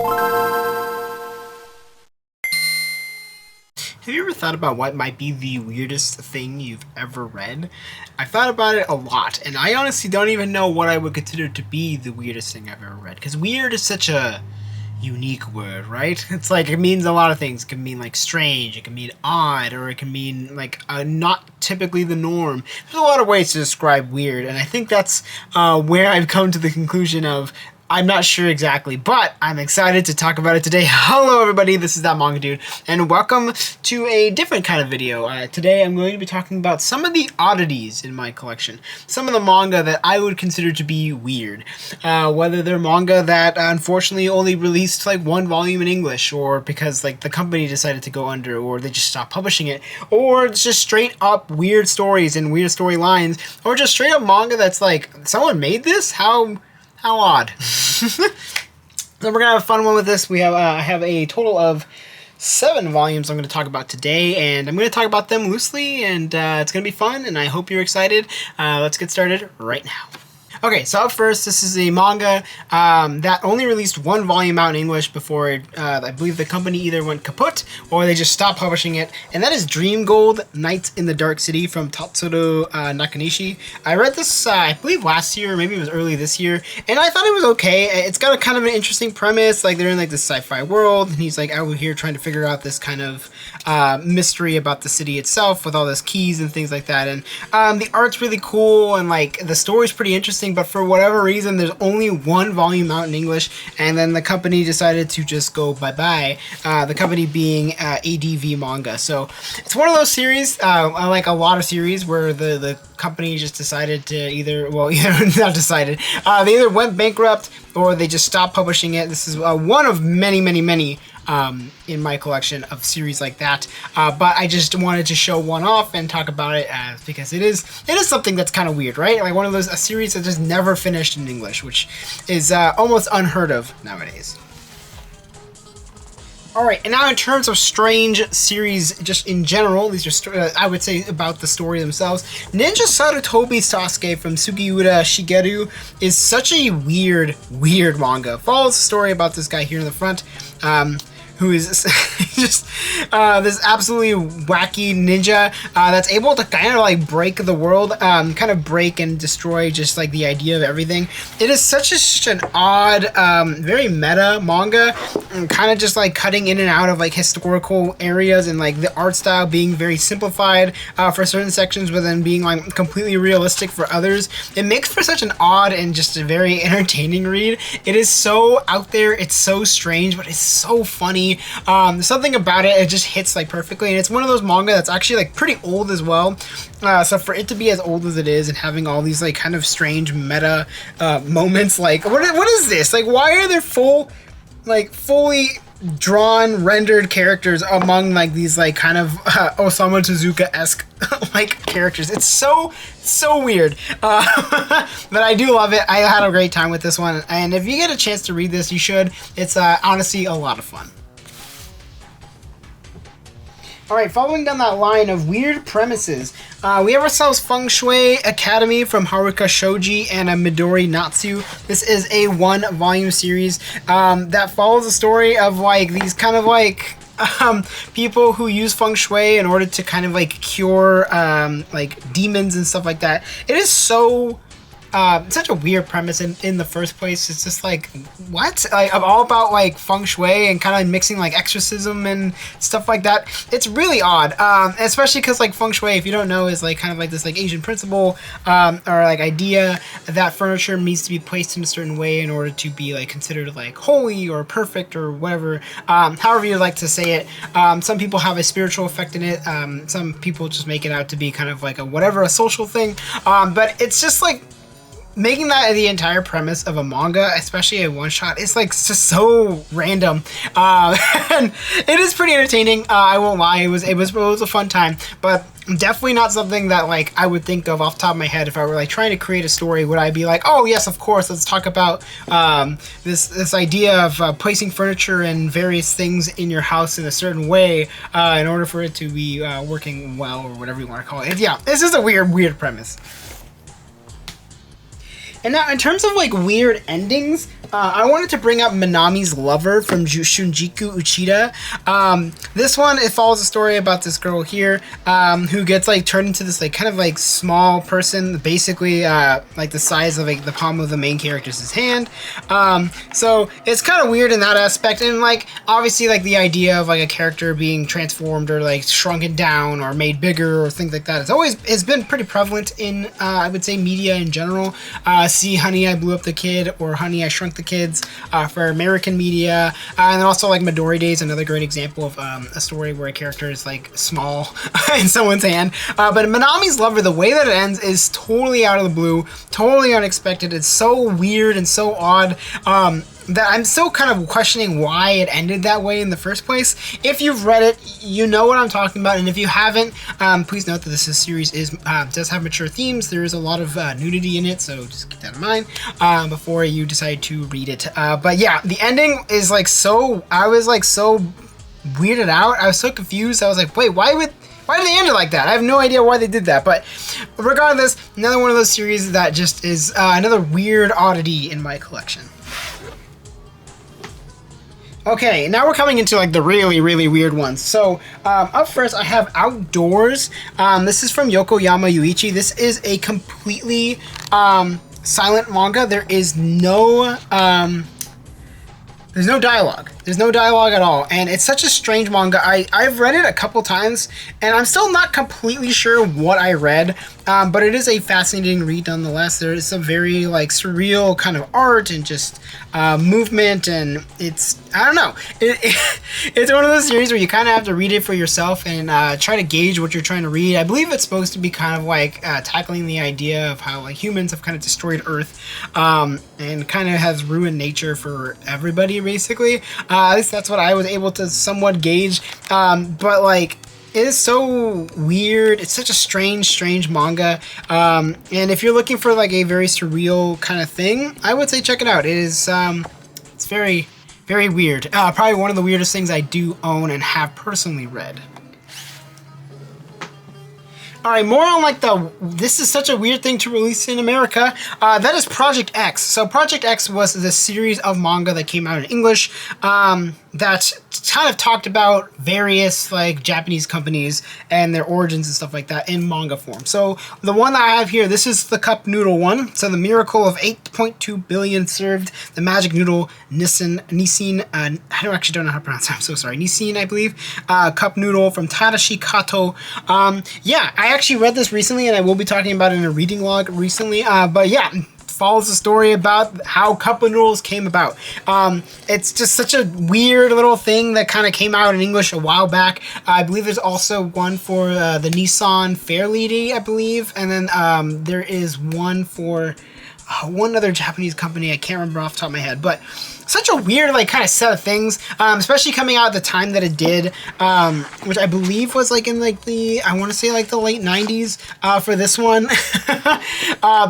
Have you ever thought about what might be the weirdest thing you've ever read? I've thought about it a lot, and I honestly don't even know what I would consider to be the weirdest thing I've ever read. Because weird is such a unique word, right? It's like it means a lot of things. It can mean like strange, it can mean odd, or it can mean like not typically the norm. There's a lot of ways to describe weird, and I think that's where I've come to the conclusion of I'm not sure exactly, but I'm excited to talk about it today. Hello everybody, this is That Manga Dude, and welcome to a different kind of video. Today I'm going to be talking about some of the oddities in my collection. Some of the manga that I would consider to be weird. Whether they're manga that unfortunately only released like one volume in English, or because like the company decided to go under, or they just stopped publishing it, or it's just straight up weird stories and weird storylines, or just straight up manga that's like, someone made this? How odd. So we're gonna have a fun one with this. I have a total of 7 volumes I'm going to talk about today, and I'm going to talk about them loosely, and it's going to be fun, and I hope you're excited. Let's get started right now. Okay, so up first, this is a manga that only released one volume out in English before I believe the company either went kaput or they just stopped publishing it, and that is Dream Gold: Nights in the Dark City from Tatsuro Nakanishi. I read this, I believe last year, or maybe it was early this year, and I thought it was okay. It's got a kind of an interesting premise, like they're in like this sci-fi world, and he's like out here trying to figure out this kind of mystery about the city itself with all those keys and things like that, and the art's really cool, and like the story's pretty interesting, but for whatever reason there's only one volume out in English, and then the company decided to just go bye-bye, the company being ADV Manga. So it's one of those series, like a lot of series, where the company just decided to either not decided, they either went bankrupt or they just stopped publishing it. This is one of many in my collection of series like that, but I just wanted to show one off and talk about it because it is something that's kind of weird, right? Like one of those, a series that just never finished in English, which is almost unheard of nowadays. Alright, and now in terms of strange series just in general, these are, I would say, about the story themselves. Ninja Sarutobi Sasuke from Sugiura Shigeru is such a weird manga. Follows the story about this guy here in the front, who is just this absolutely wacky ninja that's able to kind of like break the world, kind of break and destroy just like the idea of everything. It is such an odd, very meta manga, and kind of just like cutting in and out of like historical areas, and like the art style being very simplified for certain sections, but then being like completely realistic for others. It makes for such an odd and just a very entertaining read. It is so out there, it's so strange, but it's so funny. Something about it just hits like perfectly, and it's one of those manga that's actually like pretty old as well. So for it to be as old as it is and having all these like kind of strange meta moments, like what is this? Like, why are there fully drawn rendered characters among like these like kind of Osamu Tezuka-esque like characters? It's so weird, but I do love it. I had a great time with this one, and if you get a chance to read this, you should. It's honestly a lot of fun. Alright, following down that line of weird premises, we have ourselves Feng Shui Academy from Haruka Shoji and Midori Natsu. This is a 1-volume series that follows the story of like these kind of like people who use feng shui in order to kind of like cure like demons and stuff like that. It is so such a weird premise in the first place. It's just like, what? Like, I'm all about like feng shui and kind of mixing like exorcism and stuff like that. It's really odd, especially because like feng shui, if you don't know, is like kind of like this like Asian principle or like idea that furniture needs to be placed in a certain way in order to be like considered like holy or perfect or whatever, however you like to say it. Some people have a spiritual effect in it. Some people just make it out to be kind of like a social thing, but it's just like making that the entire premise of a manga, especially a one-shot, is like just so random, and it is pretty entertaining. I won't lie, it was a fun time, but definitely not something that like I would think of off the top of my head if I were like trying to create a story. Would I be like, oh yes, of course, let's talk about this idea of placing furniture and various things in your house in a certain way in order for it to be working well, or whatever you want to call it. Yeah, this is a weird premise. And now, in terms of like weird endings, I wanted to bring up Manami's lover from Shunjiku Uchida. This one, it follows a story about this girl here who gets like turned into this like kind of like small person, basically like the size of like the palm of the main character's hand. So it's kind of weird in that aspect, and like obviously like the idea of like a character being transformed or like shrunken down or made bigger or things like that has been pretty prevalent in I would say media in general. See Honey, I Blew Up the Kid or Honey, I Shrunk the Kids for American media. And then also like Midori Days, another great example of a story where a character is like small in someone's hand. But Manami's Lover, the way that it ends is totally out of the blue, totally unexpected. It's so weird and so odd. That I'm still kind of questioning why it ended that way in the first place. If you've read it, you know what I'm talking about, and if you haven't, please note that this series does have mature themes. There is a lot of nudity in it, so just keep that in mind before you decide to read it. But yeah, the ending is like so. I was like so weirded out. I was so confused. I was like, wait, why did they end it like that? I have no idea why they did that. But regardless, another one of those series that just is another weird oddity in my collection. Okay, now we're coming into like the really, really weird ones. So up first, I have Outdoors. This is from Yokoyama Yuichi. This is a completely silent manga. There's no dialogue. There's no dialogue at all, and it's such a strange manga. I've read it a couple times, and I'm still not completely sure what I read, but it is a fascinating read nonetheless. There is some very like surreal kind of art and just movement, and I don't know. It's one of those series where you kind of have to read it for yourself and try to gauge what you're trying to read. I believe it's supposed to be kind of like tackling the idea of how like humans have kind of destroyed Earth and kind of has ruined nature for everybody, basically. At least that's what I was able to somewhat gauge. But like, it is so weird. It's such a strange manga. And if you're looking for like a very surreal kind of thing, I would say check it out. It is it's very, very weird. Probably one of the weirdest things I do own and have personally read. Alright, more on like this is such a weird thing to release in America. That is Project X. So Project X was the series of manga that came out in English that kind of talked about various like Japanese companies and their origins and stuff like that in manga form. So the one that I have here, this is the cup noodle one. So the miracle of 8.2 billion served, the magic noodle Nissin, I actually don't know how to pronounce it, I'm so sorry. Nissin, I believe. Cup noodle from Tadashi Kato. Yeah, I actually read this recently, and I will be talking about it in a reading log recently. But yeah, follows the story about how cup of noodles came about. It's just such a weird little thing that kind of came out in English a while back. I believe there's also one for the Nissan Fairlady, I believe, and then there is one for one other Japanese company. I can't remember off the top of my head, but such a weird like kind of set of things, especially coming out at the time that it did, which I believe was like in like I want to say like the late 90s for this one.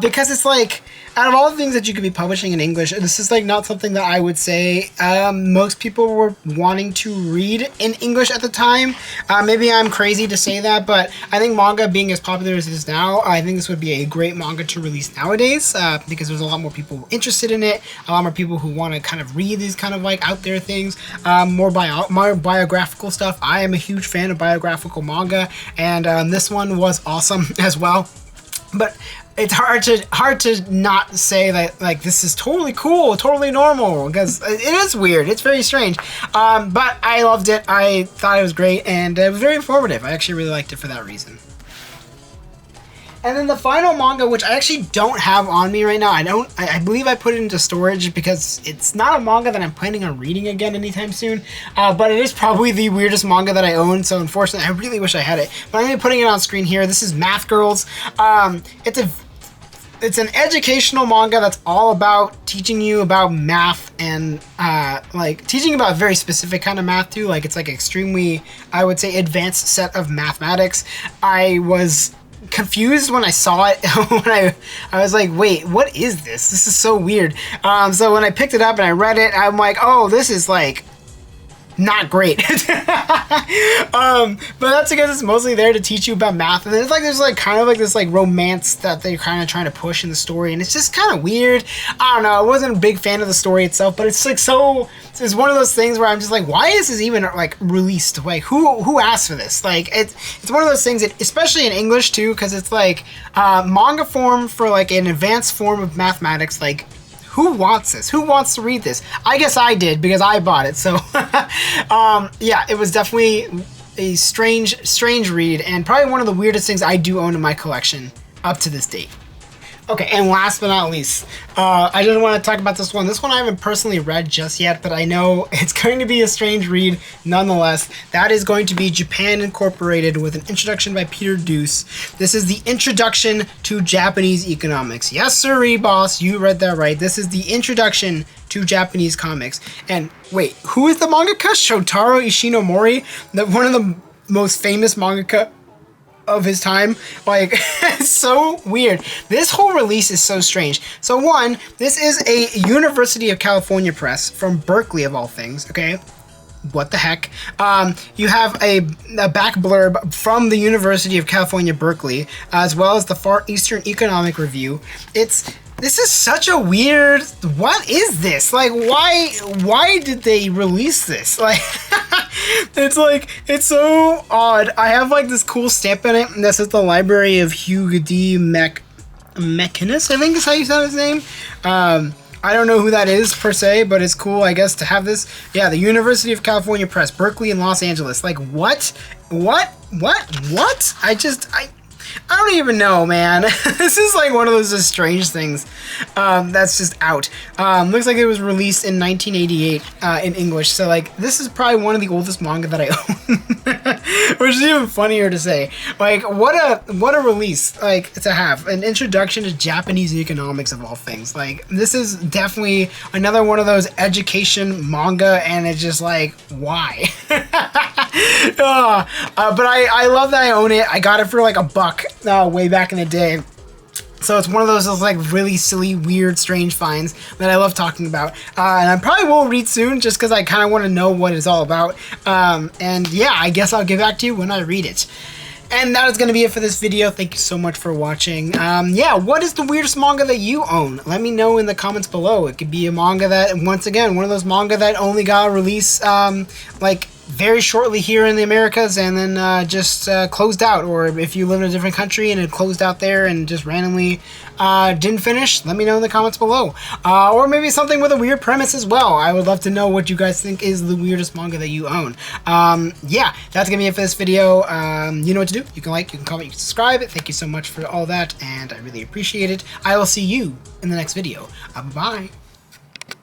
Because it's like, out of all the things that you could be publishing in English, this is like not something that I would say most people were wanting to read in English at the time. Maybe I'm crazy to say that, but I think manga being as popular as it is now, I think this would be a great manga to release nowadays, because there's a lot more people interested in it, a lot more people who want to kind of read these kind of like out there things, more biographical stuff. I am a huge fan of biographical manga, and this one was awesome as well. But it's hard to not say that like this is totally cool, totally normal, because it is weird. It's very strange. But I loved it. I thought it was great, and it was very informative. I actually really liked it for that reason. And then the final manga, which I actually don't have on me right now, I believe I put it into storage because it's not a manga that I'm planning on reading again anytime soon, but it is probably the weirdest manga that I own, so unfortunately I really wish I had it. But I'm going to be putting it on screen here. This is Math Girls. It's an educational manga that's all about teaching you about math and like teaching about a very specific kind of math too. Like it's like extremely, I would say, advanced set of mathematics. I was confused when I saw it. When I was like, wait, what is this? This is so weird. So when I picked it up and I read it, I'm like, oh, this is like not great. But that's because it's mostly there to teach you about math, and there's like kind of like this like romance that they're kind of trying to push in the story, and it's just kind of weird. I don't know. I wasn't a big fan of the story itself, but it's like it's one of those things where I'm just like, why is this even like released? Like who asked for this? Like it's one of those things that, especially in English too, because it's like manga form for like an advanced form of mathematics. Like, who wants this? Who wants to read this? I guess I did because I bought it. So, yeah, it was definitely a strange read, and probably one of the weirdest things I do own in my collection up to this date. Okay, and last but not least, I just want to talk about this one. This one I haven't personally read just yet, but I know it's going to be a strange read nonetheless. That is going to be Japan Incorporated, with an introduction by Peter Deuce. This is the Introduction to Japanese Economics. Yes, sirree, boss, you read that right. This is the Introduction to Japanese Comics. And wait, who is the mangaka? Shotaro Ishinomori, one of the most famous mangaka of his time. Like, it's so weird. This whole release is so strange. So one, this is a University of California press from Berkeley of all things, okay? What the heck? You have a back blurb from the University of California, Berkeley, as well as the Far Eastern Economic Review. This is such a weird, what is this? Like, why did they release this? Like, it's so odd. I have like this cool stamp in it, and this is the Library of Hugo D. Mechanis, I think is how you say his name. I don't know who that is per se, but it's cool, I guess, to have this. Yeah, the University of California Press, Berkeley and Los Angeles. Like, what? I don't even know, man. This is like one of those just strange things that's just out. Looks like it was released in 1988 in English. So like, this is probably one of the oldest manga that I own, which is even funnier to say. Like, what a release, like, to have an introduction to Japanese economics of all things. Like, this is definitely another one of those education manga, and it's just like, why? But I love that I own it. I got it for like $1 way back in the day. So it's one of those like really silly, weird, strange finds that I love talking about. And I probably will read soon just because I kind of want to know what it's all about. And yeah, I guess I'll get back to you when I read it. And that is going to be it for this video. Thank you so much for watching. Yeah, what is the weirdest manga that you own? Let me know in the comments below. It could be a manga that, once again, one of those manga that only got released like very shortly here in the Americas and then just closed out. Or if you live in a different country and it closed out there and just randomly didn't finish, let me know in the comments below. Or maybe something with a weird premise as well. I would love to know what you guys think is the weirdest manga that you own. Yeah, that's gonna be it for this video. You know what to do. You can like, you can comment, you can subscribe. Thank you so much for all that, and I really appreciate it. I will see you in the next video. Bye.